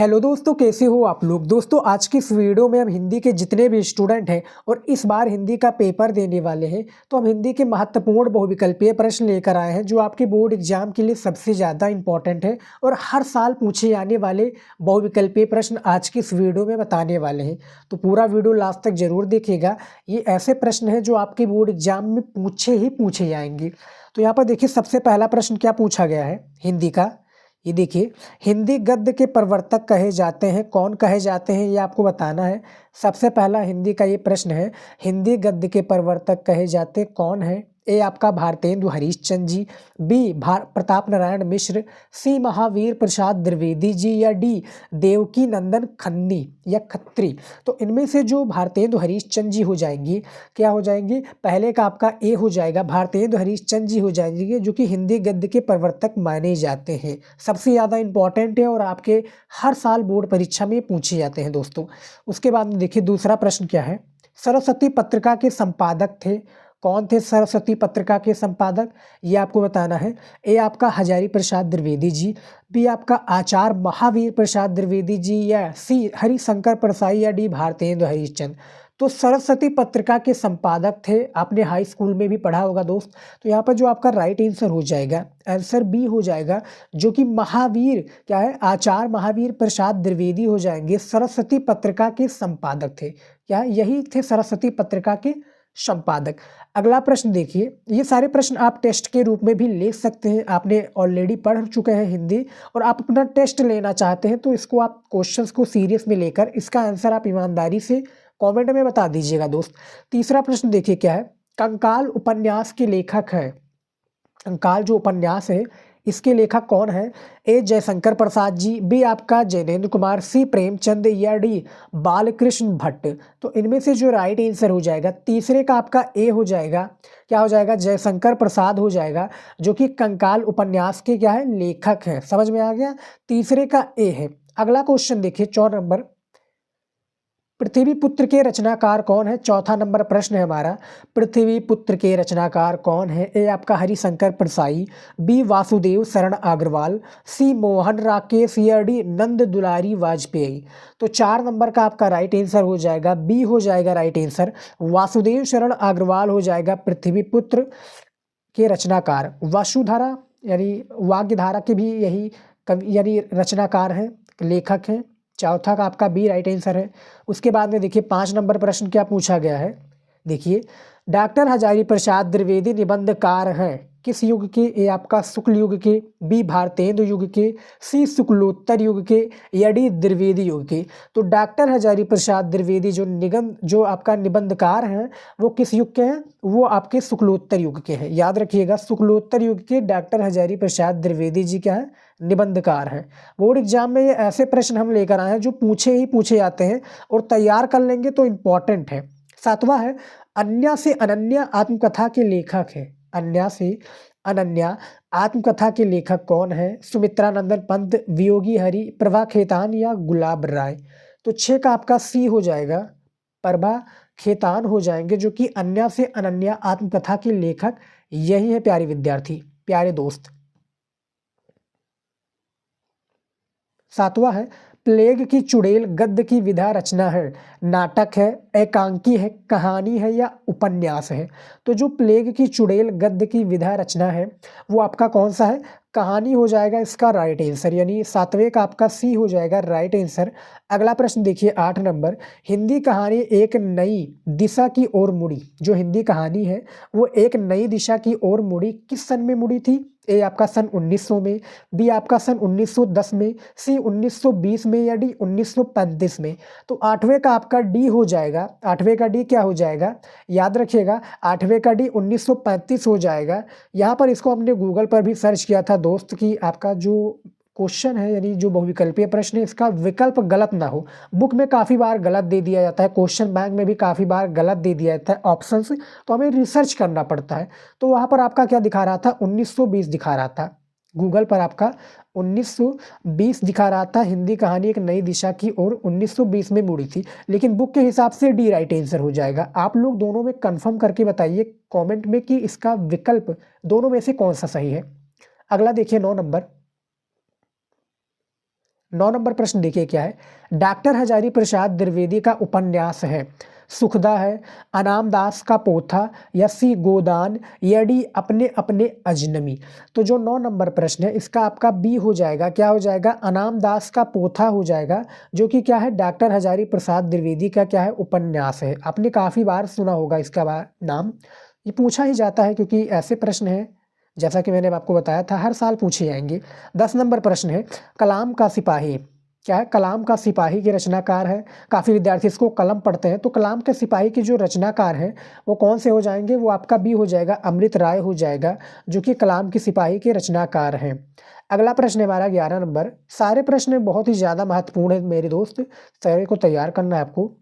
Hello दोस्तों, कैसे हो आप लोग। दोस्तों आज की इस वीडियो में हम हिंदी के जितने भी स्टूडेंट हैं और इस बार हिंदी का पेपर देने वाले हैं, तो हम हिंदी के महत्वपूर्ण बहुविकल्पीय प्रश्न लेकर आए हैं जो आपके बोर्ड एग्जाम के लिए सबसे ज़्यादा इंपॉर्टेंट है और हर साल पूछे जाने वाले बहुविकल्पीय प्रश्न आज की इस वीडियो में बताने वाले हैं। तो पूरा वीडियो लास्ट तक जरूर देखिएगा। ये ऐसे प्रश्न हैं जो आपके बोर्ड एग्जाम में पूछे जाएंगे। तो यहाँ पर देखिए, सबसे पहला प्रश्न क्या पूछा गया है हिंदी का। ये देखिए, हिंदी गद्य के प्रवर्तक कहे जाते हैं, कौन कहे जाते हैं ये आपको बताना है। सबसे पहला हिंदी का ये प्रश्न है, हिंदी गद्य के प्रवर्तक कहे जाते कौन है। ए आपका भारतेंदु हरीशचंद्र जी, बी प्रताप नारायण मिश्र, सी महावीर प्रसाद द्विवेदी जी, या डी देवकी नंदन खन्नी या खत्री। तो इनमें से जो भारतेंदु हरीशचंद्र जी हो जाएंगी, क्या हो जाएंगे, पहले का आपका ए हो जाएगा, भारतेंदु हरीशचंद्र जी हो जाएंगे जो कि हिंदी गद्य के प्रवर्तक माने जाते हैं। सबसे ज़्यादा इंपॉर्टेंट है और आपके हर साल बोर्ड परीक्षा में पूछे जाते हैं दोस्तों। उसके बाद में देखिए दूसरा प्रश्न क्या है, सरस्वती पत्रिका के संपादक थे, कौन थे सरस्वती पत्रिका के संपादक, ये आपको बताना है। ए आपका हजारी प्रसाद द्विवेदी जी, बी आपका आचार्य महावीर प्रसाद द्विवेदी जी, या सी हरिशंकर परसाई, या डी भारतेंदु हरीशचंद्र। तो सरस्वती पत्रिका के संपादक थे, आपने हाई स्कूल में भी पढ़ा होगा दोस्त। तो यहाँ पर जो आपका राइट आंसर हो जाएगा, आंसर बी हो जाएगा, जो कि महावीर क्या है, आचार्य महावीर प्रसाद द्विवेदी हो जाएंगे, सरस्वती पत्रिका के संपादक थे। क्या यही थे सरस्वती पत्रिका के संपादक। अगला प्रश्न देखिए, ये सारे प्रश्न आप टेस्ट के रूप में भी ले सकते हैं, आपने ऑलरेडी पढ़ चुके हैं हिंदी और आप अपना टेस्ट लेना चाहते हैं तो इसको आप क्वेश्चंस को सीरियस में लेकर इसका आंसर आप ईमानदारी से कमेंट में बता दीजिएगा दोस्त। तीसरा प्रश्न देखिए क्या है, कंकाल उपन्यास के लेखक है, कंकाल जो उपन्यास है इसके लेखक कौन है। ए जयशंकर प्रसाद जी, बी आपका जैनेन्द्र कुमार, सी प्रेमचंद, या डी बालकृष्ण भट्ट। तो इनमें से जो राइट आंसर हो जाएगा, तीसरे का आपका ए हो जाएगा, क्या हो जाएगा, जयशंकर प्रसाद हो जाएगा, जो कि कंकाल उपन्यास के क्या है, लेखक है। समझ में आ गया, तीसरे का ए है। अगला क्वेश्चन देखिए 4 नंबर, पृथ्वी पुत्र के रचनाकार कौन है। चौथा नंबर प्रश्न है हमारा, पृथ्वी पुत्र के रचनाकार कौन है। ए आपका हरिशंकर परसाई, बी वासुदेव शरण अग्रवाल, सी मोहन राकेश, या डी नंद दुलारी वाजपेयी। तो 4 नंबर का आपका राइट आंसर हो जाएगा, बी हो जाएगा राइट आंसर, वासुदेव शरण अग्रवाल हो जाएगा पृथ्वी पुत्र के रचनाकार। वसुधारा यानी वाग्धारा के भी यही यानी रचनाकार हैं, लेखक हैं। चौथा का आपका बी राइट आंसर है। उसके बाद में देखिए 5 नंबर प्रश्न क्या पूछा गया है। देखिए, डॉक्टर हजारी प्रसाद द्विवेदी निबंधकार हैं, किस युग के। ए आपका शुक्ल युग के, बी भारतेंदु युग के, सी शुक्लोत्तर युग के, या डी द्विवेदी युग के। तो डॉक्टर हजारी प्रसाद द्विवेदी जो आपका निबंधकार हैं वो किस युग के हैं, वो आपके शुक्लोत्तर युग के हैं। याद रखिएगा, शुक्लोत्तर युग के डॉक्टर हजारी प्रसाद द्विवेदी जी क्या है, निबंधकार हैं। बोर्ड एग्जाम में ये ऐसे प्रश्न हम लेकर आए हैं जो पूछे जाते हैं और तैयार कर लेंगे तो इम्पोर्टेंट है। 7वां है, अन्या से अनन्या आत्मकथा के लेखक है। अन्या से अनन्या आत्मकथा के लेखक कौन है। सुमित्रा नंदन पंत, वियोगी हरि, प्रभा खेतान, या गुलाब राय। तो 6 का आपका सी हो जाएगा, प्रभा खेतान हो जाएंगे, जो कि अन्या से अनन्या आत्मकथा के लेखक यही है प्यारे विद्यार्थी, प्यारे दोस्त। 7वां है, प्लेग की चुड़ैल गद्य की विधा रचना है, नाटक है, एकांकी है, कहानी है, या उपन्यास है। तो जो प्लेग की चुड़ैल गद्य की विधा रचना है वो आपका कौन सा है, कहानी हो जाएगा इसका राइट आंसर, यानी 7वें का आपका सी हो जाएगा राइट आंसर। अगला प्रश्न देखिए 8 नंबर, हिंदी कहानी एक नई दिशा की ओर मुड़ी। जो हिंदी कहानी है वो एक नई दिशा की ओर मुड़ी, किस सन में मुड़ी थी। ए आपका सन 1900 में, बी आपका सन 1910 में, सी 1920 में, या डी 1935 में। तो 8वें का आपका डी हो जाएगा, 8वें का डी क्या हो जाएगा, याद रखिएगा 8वें का डी 1935 हो जाएगा। यहाँ पर इसको हमने गूगल पर भी सर्च किया था दोस्त कि आपका जो क्वेश्चन है यानी जो बहुविकल्पीय प्रश्न है इसका विकल्प गलत ना हो। बुक में काफ़ी बार गलत दे दिया जाता है, क्वेश्चन बैंक में भी काफ़ी बार गलत दे दिया जाता है ऑप्शंस, तो हमें रिसर्च करना पड़ता है। तो वहाँ पर आपका क्या दिखा रहा था, 1920 दिखा रहा था, गूगल पर आपका 1920 दिखा रहा था। हिंदी कहानी एक नई दिशा की ओर 1920 में मुड़ी थी, लेकिन बुक के हिसाब से डी राइट आंसर हो जाएगा। आप लोग दोनों में कंफर्म करके बताइए कमेंट में कि इसका विकल्प दोनों में से कौन सा सही है। अगला देखिए 9 नंबर, 9 नंबर प्रश्न देखिए क्या है, डॉक्टर हजारी प्रसाद द्विवेदी का उपन्यास है सुखदा है, अनाम दास का पोथा, या सी गोदान, या डी अपने अपने अजनबी। तो जो 9 नंबर प्रश्न है इसका आपका बी हो जाएगा, क्या हो जाएगा, अनाम दास का पोथा हो जाएगा, जो कि क्या है डॉक्टर हजारी प्रसाद द्विवेदी का क्या है उपन्यास है। आपने काफ़ी बार सुना होगा इसका नाम, ये पूछा ही जाता है क्योंकि ऐसे प्रश्न हैं जैसा कि मैंने आपको बताया था हर साल पूछे जाएंगे। 10 नंबर प्रश्न है, कलाम का सिपाही, क्या है, कलाम का सिपाही के रचनाकार है। काफ़ी विद्यार्थी इसको कलम पढ़ते हैं, तो कलाम के सिपाही के जो रचनाकार हैं वो कौन से हो जाएंगे, वो आपका बी हो जाएगा, अमृत राय हो जाएगा, जो कि कलाम के सिपाही के रचनाकार हैं। अगला प्रश्न है हमारा 11 नंबर। सारे प्रश्न बहुत ही ज़्यादा महत्वपूर्ण है मेरे दोस्त, सारे को तैयार करना है आपको।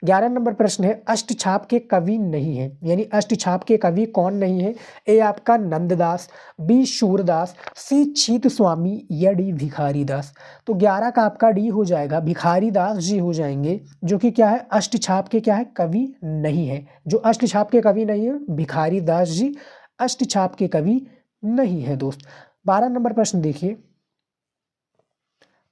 11 नंबर प्रश्न है, अष्टछाप के कवि नहीं है, यानी अष्टछाप के कवि कौन नहीं है। ए आपका नंददास, बी शूरदास, सी छीत स्वामी, या डी भिखारी दास। तो 11 का आपका डी हो जाएगा, भिखारी दास जी हो जाएंगे, जो कि क्या है अष्टछाप के क्या है कवि नहीं है। जो अष्टछाप के कवि नहीं है भिखारी दास जी अष्टछाप के कवि नहीं है दोस्त। 12 नंबर प्रश्न देखिए,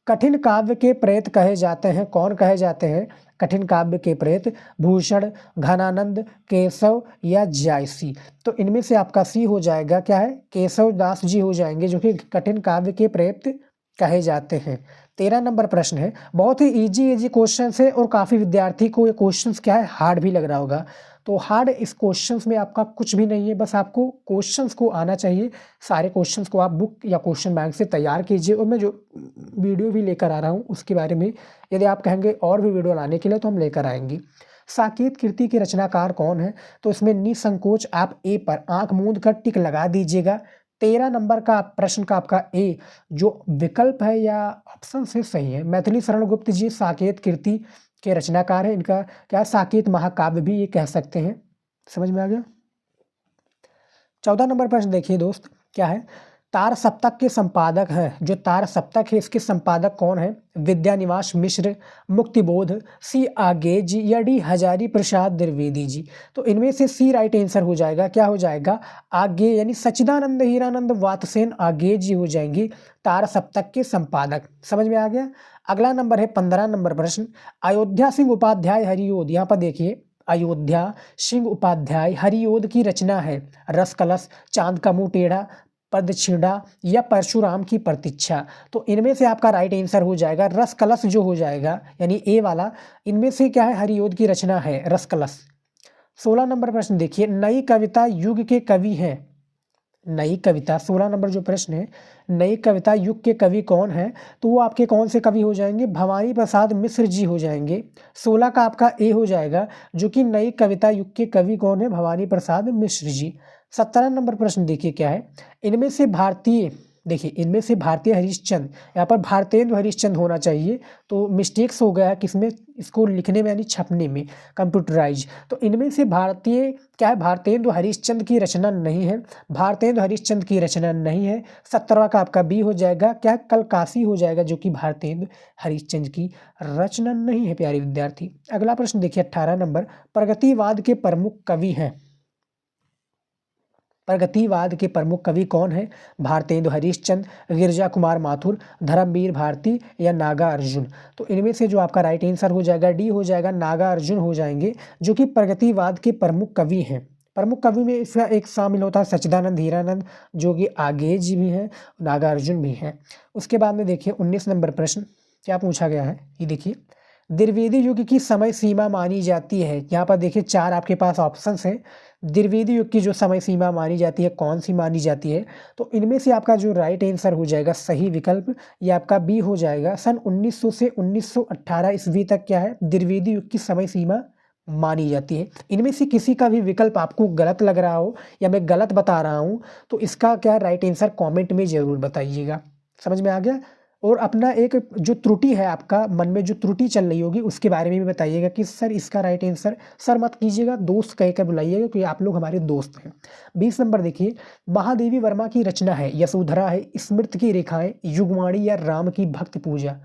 कठिन काव्य के प्रेत कहे जाते हैं, कौन कहे जाते हैं कठिन काव्य के प्रेत, भूषण, घनानंद, केशव, या जायसी। तो इनमें से आपका सी हो जाएगा, क्या है, केशव दास जी हो जाएंगे, जो कि कठिन काव्य के प्रेत कहे जाते हैं। 13 नंबर प्रश्न है, बहुत ही इजी क्वेश्चन है और काफ़ी विद्यार्थी को ये क्वेश्चन क्या है हार्ड भी लग रहा होगा। तो हार्ड इस क्वेश्चंस में आपका कुछ भी नहीं है, बस आपको क्वेश्चंस को आना चाहिए। सारे क्वेश्चंस को आप बुक या क्वेश्चन बैंक से तैयार कीजिए, और मैं जो वीडियो भी लेकर आ रहा हूँ उसके बारे में यदि आप कहेंगे और भी वीडियो लाने के लिए तो हम लेकर आएंगे। साकेत कृति के रचनाकार कौन है, तो इसमें निसंकोच आप ए पर आंख मूंद कर टिक लगा दीजिएगा। 13 नंबर का प्रश्न का आपका ए जो विकल्प है या ऑप्शन से सही है, मैथिली शरण गुप्त जी साकेत कृति के रचनाकार है। इनका क्या साकेत महाकाव्य भी ये कह सकते हैं। समझ में आ गया। 14 नंबर प्रश्न देखिए दोस्त, क्या है, तार सप्तक के संपादक हैं, जो तार सप्तक है इसके संपादक कौन है, विद्यानिवास मिश्र, मुक्तिबोध, सी आगे जी, या डी हजारी प्रसाद द्विवेदी जी। तो इनमें से सी राइट आंसर हो जाएगा, क्या हो जाएगा, आगे, यानी सच्चिदानंद हीरानंद वातसेन आगे जी हो जाएंगी तार सप्तक के संपादक। समझ में आ गया। अगला नंबर है 15 नंबर प्रश्न, अयोध्या सिंह उपाध्याय हरिओद, यहाँ पर देखिए अयोध्या सिंह उपाध्याय हरिओद की रचना है रस कलश, चांद का मुंह टेढ़ा, पदछिड़ा, या परशुराम की प्रतीक्षा। तो इनमें से आपका राइट आंसर हो जाएगा रस कलश जो हो जाएगा, यानी ए वाला। इनमें से क्या है हरिओद की रचना है रस कलश। 16 नंबर प्रश्न देखिए, नई कविता युग के कवि हैं, नई कविता 16 नंबर जो प्रश्न है, नई कविता युग के कवि कौन है, तो वो आपके कौन से कवि हो जाएंगे, भवानी प्रसाद मिश्र जी हो जाएंगे। 16 का आपका ए हो जाएगा, जो कि नई कविता युग के कवि कौन है, भवानी प्रसाद मिश्र जी। 17 नंबर प्रश्न देखिए क्या है, इनमें से भारतीय, देखिए इनमें से भारतीय हरिश्चंद्र, यहाँ पर भारतेंदु हरिश्चंद्र होना चाहिए, तो मिस्टेक्स हो गया किसमें, इसको लिखने में यानी छपने में, कंप्यूटराइज। तो इनमें से भारतीय क्या है, भारतेंदु हरिश्चंद्र की रचना नहीं है, भारतेंदु हरिश्चंद्र की रचना नहीं है। 17वां का आपका बी हो जाएगा, क्या है, कलकासी हो जाएगा, जो कि भारतेंदु हरिश्चंद्र की रचना नहीं है प्यारे विद्यार्थी। अगला प्रश्न देखिए 18 नंबर, प्रगतिवाद के प्रमुख कवि हैं, प्रगतिवाद के प्रमुख कवि कौन है, भारतेंदु हरिश्चंद्र, गिरजा कुमार माथुर, धर्मवीर भारती, या नागा अर्जुन। तो इनमें से जो आपका राइट आंसर हो जाएगा डी हो जाएगा, नागा अर्जुन हो जाएंगे, जो कि प्रगतिवाद के प्रमुख कवि हैं। प्रमुख कवि में इसका एक शामिल होता है सच्चिदानंद हीरानंद, जो कि आगे जी भी हैं, नागार्जुन भी हैं। उसके बाद में देखिए 19 नंबर प्रश्न क्या पूछा गया है, ये देखिए, द्विवेदी युग की समय सीमा मानी जाती है। यहाँ पर देखिए 4 आपके पास ऑप्शंस हैं, द्विवेदी युग की जो समय सीमा मानी जाती है कौन सी मानी जाती है, तो इनमें से आपका जो राइट आंसर हो जाएगा सही विकल्प, ये आपका बी हो जाएगा, सन 1900 से 1918 ईस्वी तक क्या है द्विवेदी युग की समय सीमा मानी जाती है। इनमें से किसी का भी विकल्प आपको गलत लग रहा हो या मैं गलत बता रहा हूँ, तो इसका क्या राइट आंसर कमेंट में ज़रूर बताइएगा। समझ में आ गया। और अपना एक जो त्रुटि है, आपका मन में जो त्रुटि चल रही होगी उसके बारे में भी बताइएगा कि सर इसका राइट आंसर, सर मत कीजिएगा, दोस्त कहकर बुलाइएगा क्योंकि आप लोग हमारे दोस्त हैं। 20 नंबर देखिए, महादेवी वर्मा की रचना है यशोधरा है, स्मृति की रेखाएं, युगवाणी, या राम की भक्त पूजा।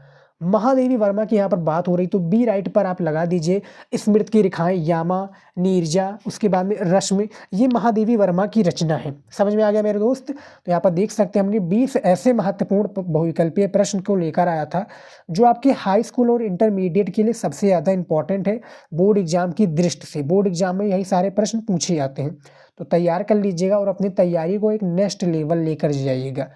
महादेवी वर्मा की यहाँ पर बात हो रही, तो बी राइट पर आप लगा दीजिए स्मृति की रेखाएं, यामा, नीरजा, उसके बाद में रश्मि, ये महादेवी वर्मा की रचना है। समझ में आ गया मेरे दोस्त। तो यहाँ पर देख सकते हैं हमने 20 ऐसे महत्वपूर्ण बहुविकल्पीय प्रश्न को लेकर आया था जो आपके हाई स्कूल और इंटरमीडिएट के लिए सबसे ज़्यादा इंपॉर्टेंट है बोर्ड एग्जाम की दृष्टि से। बोर्ड एग्जाम में यही सारे प्रश्न पूछे जाते हैं, तो तैयार कर लीजिएगा और अपनी तैयारी को एक नेक्स्ट लेवल लेकर जाइएगा।